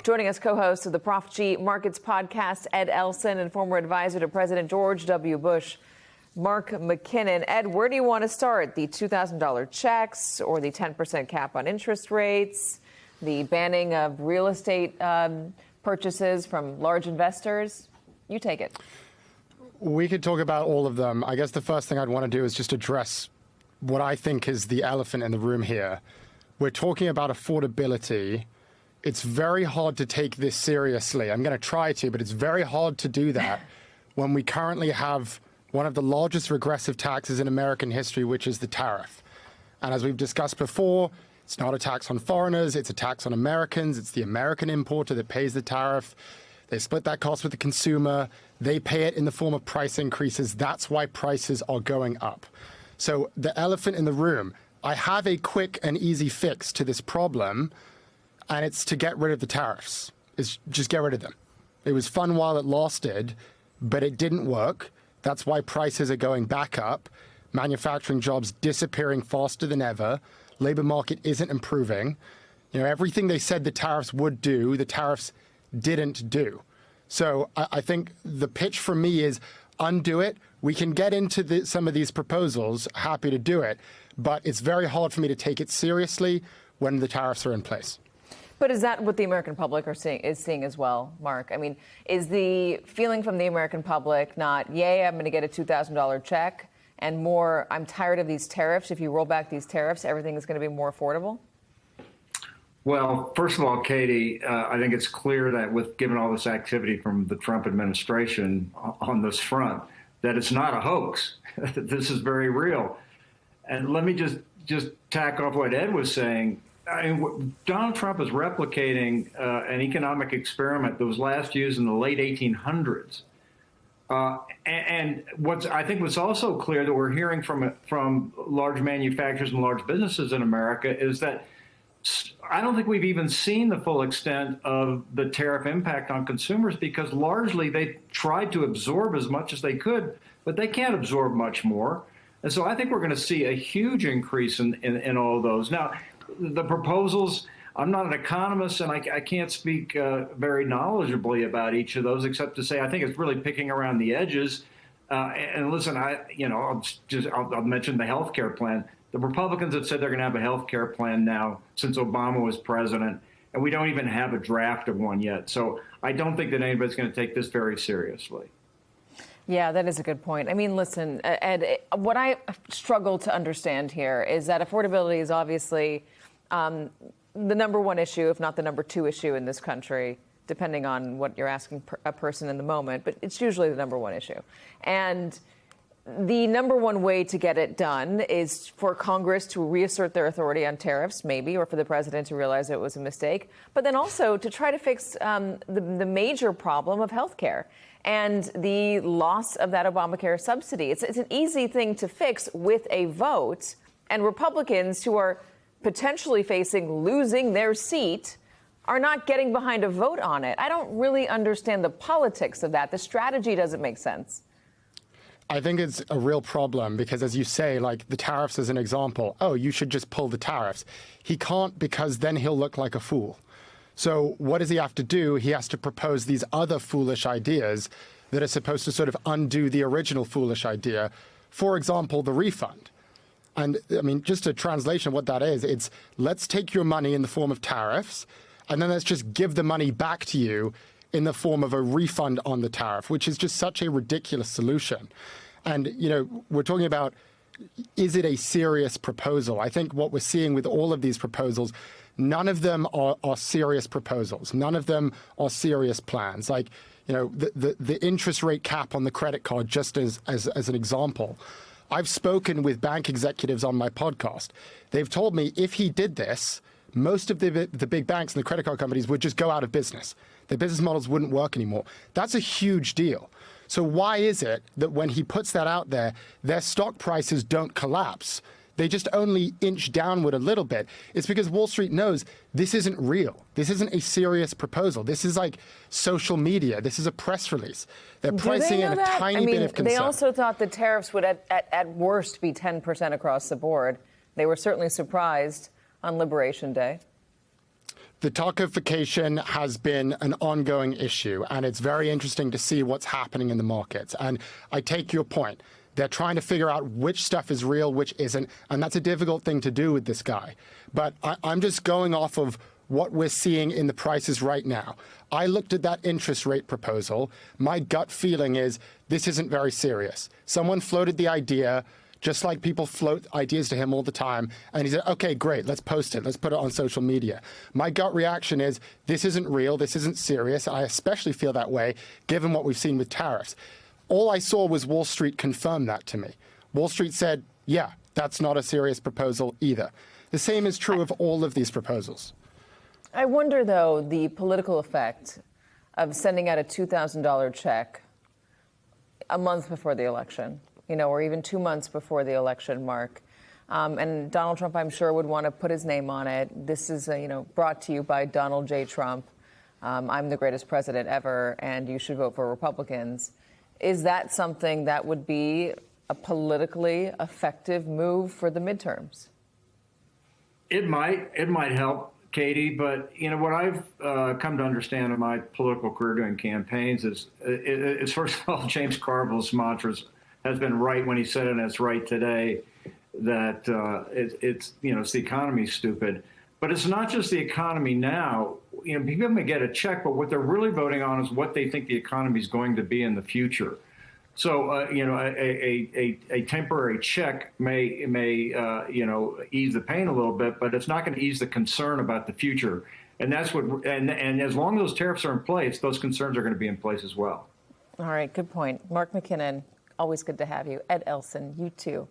Joining us, co-host of the Prof G Markets podcast, Ed Elson, and former advisor to President George W. Bush, Mark McKinnon. Ed, where do you want to start? The $2,000 checks or the 10% cap on interest rates, the banning of real estate purchases from large investors? You take it. We could talk about all of them. I guess the first thing I'd want to do is just address what I think is the elephant in the room here. We're talking about affordability. It's very hard to take this seriously. I'm going to try to, but it's very hard to do that when we currently have one of the largest regressive taxes in American history, which is the tariff. And as we've discussed before, it's not a tax on foreigners, it's a tax on Americans. It's the American importer that pays the tariff. They split that cost with the consumer. They pay it in the form of price increases. That's why prices are going up. So the elephant in the room, I have a quick and easy fix to this problem, and it's to get rid of the tariffs. It's just get rid of them. It was fun while it lasted, but it didn't work. That's why prices are going back up. Manufacturing jobs disappearing faster than ever. Labor market isn't improving. You know, everything they said the tariffs would do, the tariffs didn't do. So I think the pitch for me is undo it. We can get into some of these proposals, happy to do it, but it's very hard for me to take it seriously when the tariffs are in place. But is that what the American public is seeing as well, Mark? I mean, is the feeling from the American public not, yay, I'm going to get a $2,000 check, and more, I'm tired of these tariffs. If you roll back these tariffs, everything is going to be more affordable? Well, first of all, Katie, I think it's clear that given all this activity from the Trump administration on this front, that it's not a hoax. This is very real. And let me just tack off what Ed was saying. I mean, Donald Trump is replicating an economic experiment that was last used in the late 1800s. And what's also clear that we're hearing from large manufacturers and large businesses in America is that I don't think we've even seen the full extent of the tariff impact on consumers, because largely they tried to absorb as much as they could, but they can't absorb much more. And so I think we're going to see a huge increase in all of those. Now, the proposals, I'm not an economist, and I can't speak very knowledgeably about each of those, except to say I think it's really picking around the edges. And listen, I'll mention the health care plan. The Republicans have said they're going to have a health care plan now since Obama was president, and we don't even have a draft of one yet. So I don't think that anybody's going to take this very seriously. Yeah, that is a good point. I mean, listen, Ed, what I struggle to understand here is that affordability is obviously the number one issue, if not the number two issue in this country, depending on what you're asking a person in the moment. But it's usually the number one issue. And the number one way to get it done is for Congress to reassert their authority on tariffs, maybe, or for the president to realize it was a mistake, but then also to try to fix the major problem of health care and the loss of that Obamacare subsidy. It's an easy thing to fix with a vote, and Republicans who are potentially facing losing their seat are not getting behind a vote on it. I don't really understand the politics of that. The strategy doesn't make sense. I think it's a real problem because, as you say, like the tariffs as an example, oh, you should just pull the tariffs. He can't, because then he'll look like a fool. So what does he have to do? He has to propose these other foolish ideas that are supposed to sort of undo the original foolish idea. For example, the refund. And I mean, just a translation of what that is, it's let's take your money in the form of tariffs, and then let's just give the money back to you in the form of a refund on the tariff, which is just such a ridiculous solution. And, you know, we're talking about, is it a serious proposal? I think what we're seeing with all of these proposals, none of them are serious proposals. None of them are serious plans. Like, you know, the interest rate cap on the credit card, just as an example. I've spoken with bank executives on my podcast. They've told me if he did this, most of the big banks and the credit card companies would just go out of business. Their business models wouldn't work anymore. That's a huge deal. So why is it that when he puts that out there, their stock prices don't collapse? They just only inch downward a little bit. It's because Wall Street knows this isn't real. This isn't a serious proposal. This is like social media. This is a press release. They're pricing in a tiny bit of concern. They also thought the tariffs would at worst be 10% across the board. They were certainly surprised on Liberation Day. The tarification has been an ongoing issue, and it's very interesting to see what's happening in the markets. And I take your point. They're trying to figure out which stuff is real, which isn't, and that's a difficult thing to do with this guy. But I'm just going off of what we're seeing in the prices right now. I looked at that interest rate proposal. My gut feeling is this isn't very serious. Someone floated the idea, just like people float ideas to him all the time. And he said, okay, great, let's post it. Let's put it on social media. My gut reaction is this isn't real. This isn't serious. I especially feel that way given what we've seen with tariffs. All I saw was Wall Street confirm that to me. Wall Street said, yeah, that's not a serious proposal either. The same is true of all of these proposals. I wonder, though, the political effect of sending out a $2,000 check a month before the election, or even 2 months before the election, Mark. And Donald Trump, I'm sure, would want to put his name on it. This is, brought to you by Donald J. Trump. I'm the greatest president ever, and you should vote for Republicans. Is that something that would be a politically effective move for the midterms? It might help, Katie, but what I've come to understand in my political career doing campaigns is first of all, James Carville's mantras has been right when he said it, and it's right today, that it's the economy's stupid. But it's not just the economy now. People may get a check, but what they're really voting on is what they think the economy is going to be in the future. So, a temporary check may ease the pain a little bit, but it's not going to ease the concern about the future. And that's what. And as long as those tariffs are in place, those concerns are going to be in place as well. All right, good point, Mark McKinnon. Always good to have you. Ed Elson, you too.